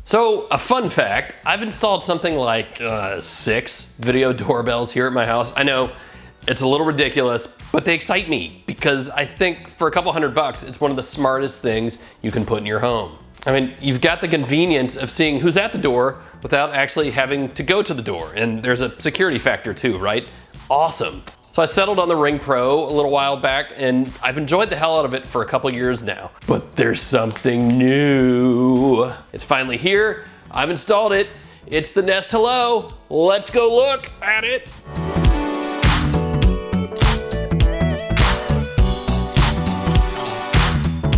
So, a fun fact, I've installed something like 6 video doorbells here at my house. I know it's a little ridiculous, but they excite me because I think for a couple $100, it's one of the smartest things you can put in your home. I mean, you've got the convenience of seeing who's at the door without actually having to go to the door. And there's a security factor too, right? Awesome. So I settled on the Ring Pro a little while back and I've enjoyed the hell out of it for a couple years now. But there's something new. It's finally here. I've installed it. It's the Nest Hello. Let's go look at it.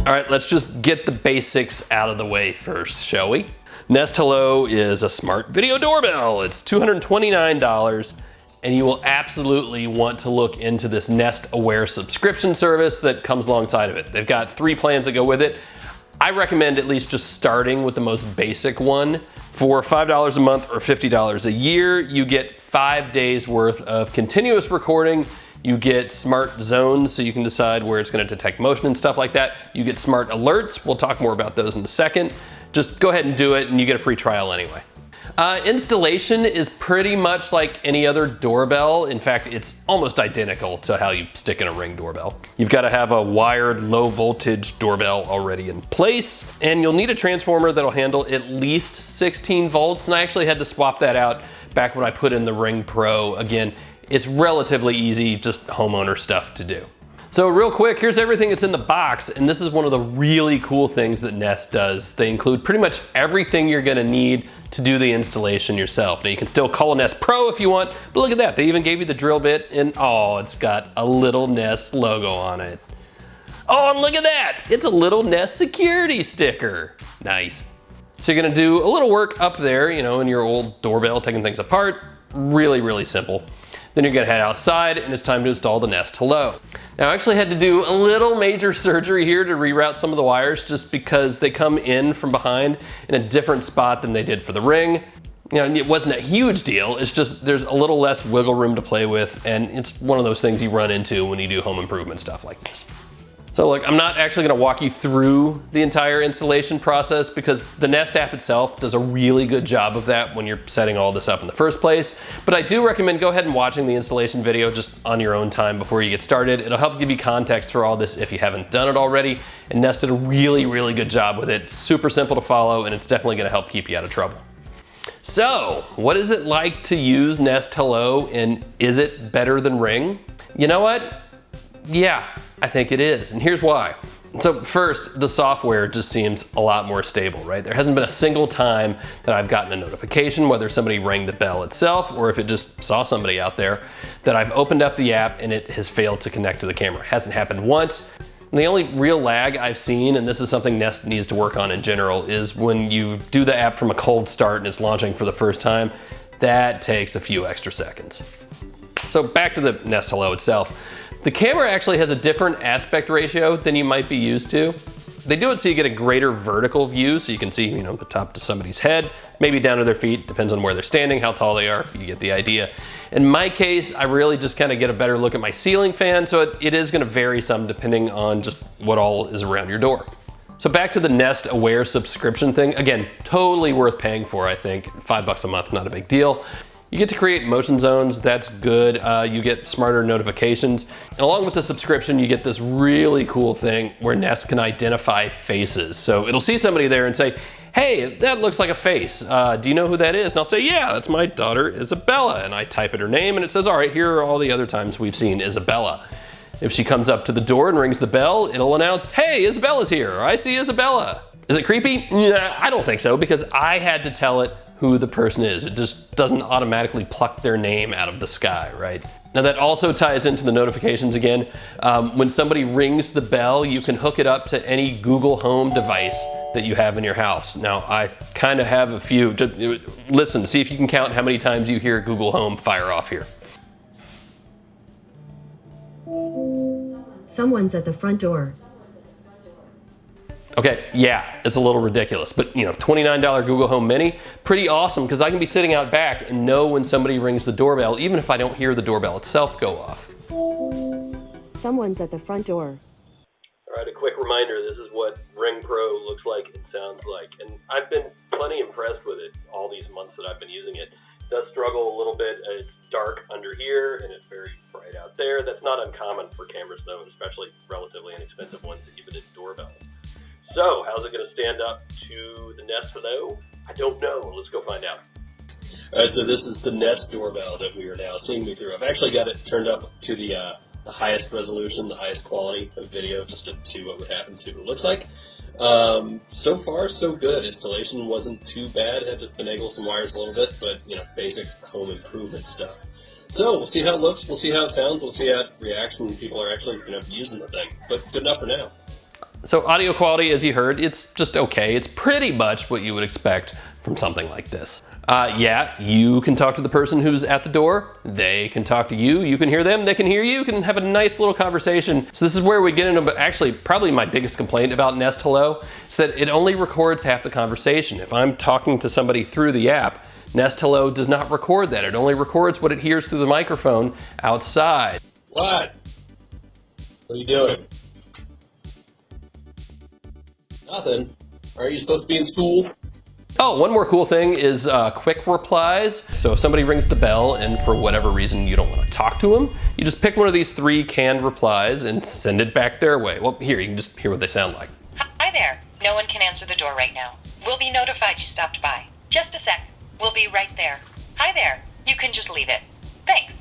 All right, let's just get the basics out of the way first, shall we? Nest Hello is a smart video doorbell. It's $229, and you will absolutely want to look into this Nest Aware subscription service that comes alongside of it. They've got 3 plans that go with it. I recommend at least just starting with the most basic one. For $5 a month or $50 a year, you get 5 days worth of continuous recording. You get smart zones, so you can decide where it's gonna detect motion and stuff like that. You get smart alerts. We'll talk more about those in a second. Just go ahead and do it and you get a free trial anyway. Installation is pretty much like any other doorbell. In fact, it's almost identical to how you stick in a Ring doorbell. You've got to have a wired low voltage doorbell already in place, and you'll need a transformer that'll handle at least 16 volts. And I actually had to swap that out back when I put in the Ring Pro. Again, it's relatively easy, just homeowner stuff to do. So real quick, here's everything that's in the box, and this is one of the really cool things that Nest does. They include pretty much everything you're gonna need to do the installation yourself. Now you can still call a Nest Pro if you want, but look at that, they even gave you the drill bit, and oh, it's got a little Nest logo on it. Oh, and look at that, it's a little Nest security sticker. Nice. So you're gonna do a little work up there, you know, in your old doorbell, taking things apart. Really, really simple. Then you're gonna head outside and it's time to install the Nest Hello. Now I actually had to do a little major surgery here to reroute some of the wires just because they come in from behind in a different spot than they did for the Ring. You know, it wasn't a huge deal, it's just there's a little less wiggle room to play with, and it's one of those things you run into when you do home improvement stuff like this. So look, I'm not actually gonna walk you through the entire installation process because the Nest app itself does a really good job of that when you're setting all this up in the first place. But I do recommend go ahead and watching the installation video just on your own time before you get started. It'll help give you context for all this if you haven't done it already. And Nest did a really, really good job with it. Super simple to follow, and it's definitely gonna help keep you out of trouble. So, what is it like to use Nest Hello, and is it better than Ring? You know what? Yeah, I think it is, and here's why. So first, the software just seems a lot more stable, right? There hasn't been a single time that I've gotten a notification, whether somebody rang the bell itself or if it just saw somebody out there, that I've opened up the app and it has failed to connect to the camera. It hasn't happened once. And the only real lag I've seen, and this is something Nest needs to work on in general, is when you do the app from a cold start and it's launching for the first time, that takes a few extra seconds. So back to the Nest Hello itself. The camera actually has a different aspect ratio than you might be used to. They do it so you get a greater vertical view, so you can see, you know, the top to somebody's head, maybe down to their feet, depends on where they're standing, how tall they are, you get the idea. In my case, I really just kind of get a better look at my ceiling fan, so it is gonna vary some depending on just what all is around your door. So back to the Nest Aware subscription thing, again, totally worth paying for, I think. $5 a month, not a big deal. You get to create motion zones, that's good. You get smarter notifications. And along with the subscription, you get this really cool thing where Nest can identify faces. So it'll see somebody there and say, hey, that looks like a face. Do you know who that is? And I'll say, yeah, that's my daughter, Isabella. And I type in her name and it says, all right, here are all the other times we've seen Isabella. If she comes up to the door and rings the bell, it'll announce, hey, Isabella's here, or I see Isabella. Is it creepy? Yeah, I don't think so, because I had to tell it who the person is. It just doesn't automatically pluck their name out of the sky, right? Now that also ties into the notifications again. When somebody rings the bell, you can hook it up to any Google Home device that you have in your house. Now I kind of have a few. Just listen, see if you can count how many times you hear Google Home fire off here. Someone's at the front door. Okay, yeah, it's a little ridiculous, but you know, $29 Google Home Mini, pretty awesome because I can be sitting out back and know when somebody rings the doorbell, even if I don't hear the doorbell itself go off. Someone's at the front door. Alright, a quick reminder, this is what Ring Pro looks like and sounds like. And I've been plenty impressed with it all these months that I've been using it. It does struggle a little bit. It's dark under here and it's very bright out there. That's not uncommon for cameras though, especially relatively inexpensive ones that give it a doorbell. So, how's it going to stand up to the Nest Hello? I don't know. Let's go find out. Alright, so this is the Nest doorbell that we are now seeing me through. I've actually got it turned up to the highest resolution, the highest quality of video, just to see what would happen, see what it looks like. So far, so good. Installation wasn't too bad. Had to finagle some wires a little bit, but, you know, basic home improvement stuff. So, we'll see how it looks, we'll see how it sounds, we'll see how it reacts when people are actually, using the thing. But good enough for now. So audio quality, as you heard, it's just okay. It's pretty much what you would expect from something like this. Yeah, you can talk to the person who's at the door. They can talk to you. You can hear them. They can hear you. You can have a nice little conversation. So this is where we get into actually probably my biggest complaint about Nest Hello is that it only records half the conversation. If I'm talking to somebody through the app, Nest Hello does not record that. It only records what it hears through the microphone outside. What? What are you doing? Nothing. Aren't you supposed to be in school? Oh, one more cool thing is quick replies. So if somebody rings the bell and for whatever reason you don't want to talk to them, you just pick one of these 3 canned replies and send it back their way. Well, here, you can just hear what they sound like. Hi there. No one can answer the door right now. We'll be notified you stopped by. Just a sec. We'll be right there. Hi there. You can just leave it. Thanks.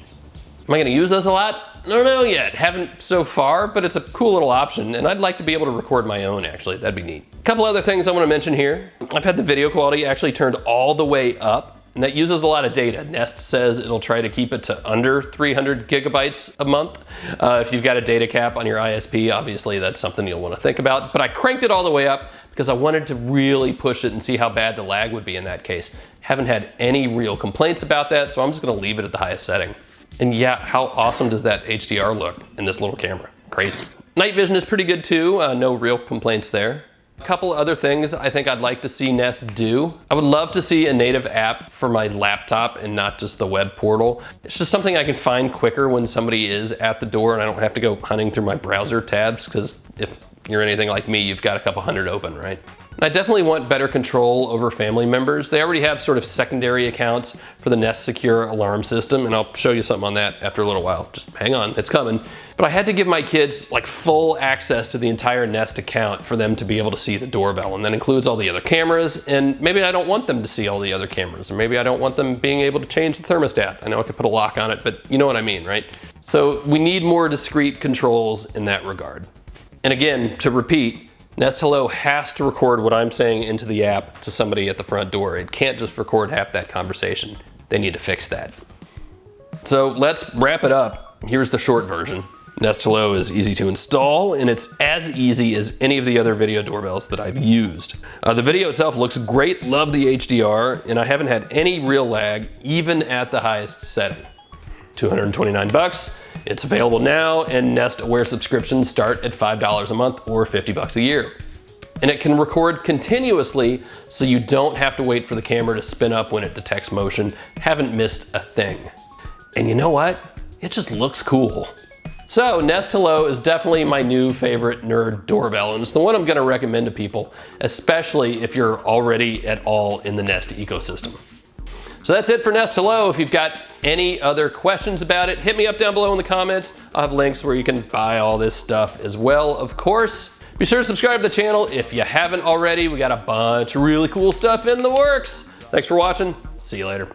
Am I going to use those a lot? I don't know yet. Haven't so far, but it's a cool little option, and I'd like to be able to record my own, actually. That'd be neat. A couple other things I want to mention here. I've had the video quality actually turned all the way up, and that uses a lot of data. Nest says it'll try to keep it to under 300 gigabytes a month. If you've got a data cap on your ISP, obviously that's something you'll want to think about, but I cranked it all the way up because I wanted to really push it and see how bad the lag would be in that case. Haven't had any real complaints about that, so I'm just going to leave it at the highest setting. And yeah, how awesome does that HDR look in this little camera? Crazy. Night vision is pretty good too, no real complaints there. A couple other things I think I'd like to see Nest do. I would love to see a native app for my laptop and not just the web portal. It's just something I can find quicker when somebody is at the door and I don't have to go hunting through my browser tabs, because if you're anything like me, you've got a couple hundred open, right? I definitely want better control over family members. They already have sort of secondary accounts for the Nest Secure alarm system, and I'll show you something on that after a little while. Just hang on, it's coming. But I had to give my kids like full access to the entire Nest account for them to be able to see the doorbell, and that includes all the other cameras, and maybe I don't want them to see all the other cameras, or maybe I don't want them being able to change the thermostat. I know I could put a lock on it, but you know what I mean, right? So we need more discrete controls in that regard. And again, to repeat, Nest Hello has to record what I'm saying into the app to somebody at the front door. It can't just record half that conversation. They need to fix that. So let's wrap it up. Here's the short version. Nest Hello is easy to install, and it's as easy as any of the other video doorbells that I've used. The video itself looks great, love the HDR, and I haven't had any real lag, even at the highest setting. $229. It's available now, and Nest Aware subscriptions start at $5 a month or $50 a year. And it can record continuously, so you don't have to wait for the camera to spin up when it detects motion. Haven't missed a thing. And you know what? It just looks cool. So Nest Hello is definitely my new favorite nerd doorbell, and it's the one I'm gonna recommend to people, especially if you're already at all in the Nest ecosystem. So that's it for Nest Hello. If you've got any other questions about it, hit me up down below in the comments. I'll have links where you can buy all this stuff as well, of course. Be sure to subscribe to the channel if you haven't already. We got a bunch of really cool stuff in the works. Thanks for watching. See you later.